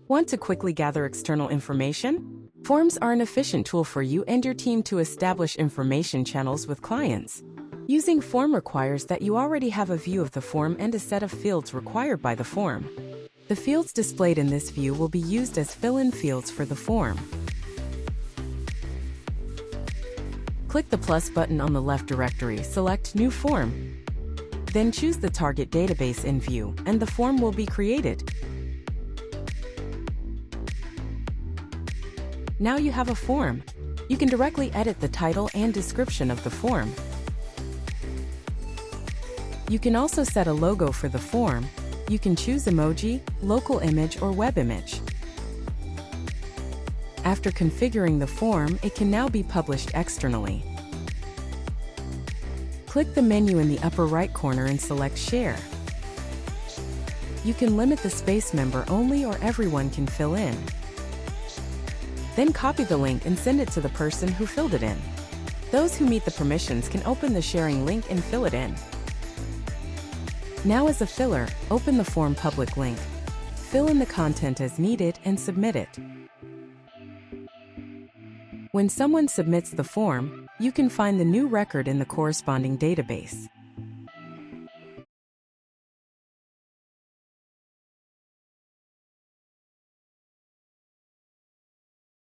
Want to quickly gather external information? Forms are an efficient tool for you and your team to establish information channels with clients. Using form requires that you already have a view of the form and a set of fields required by the form. The fields displayed in this view will be used as fill-in fields for the form. Click the plus button on the left directory, select New Form. Then choose the target database in view, and the form will be created. Now you have a form. You can directly edit the title and description of the form. You can also set a logo for the form. You can choose emoji, local image, or web image. After configuring the form, it can now be published externally. Click the menu in the upper right corner and select Share. You can limit the space member only or everyone can fill in. Then copy the link and send it to the person who filled it in. Those who meet the permissions can open the sharing link and fill it in. Now as a filler, open the form public link. Fill in the content as needed and submit it. When someone submits the form, you can find the new record in the corresponding database.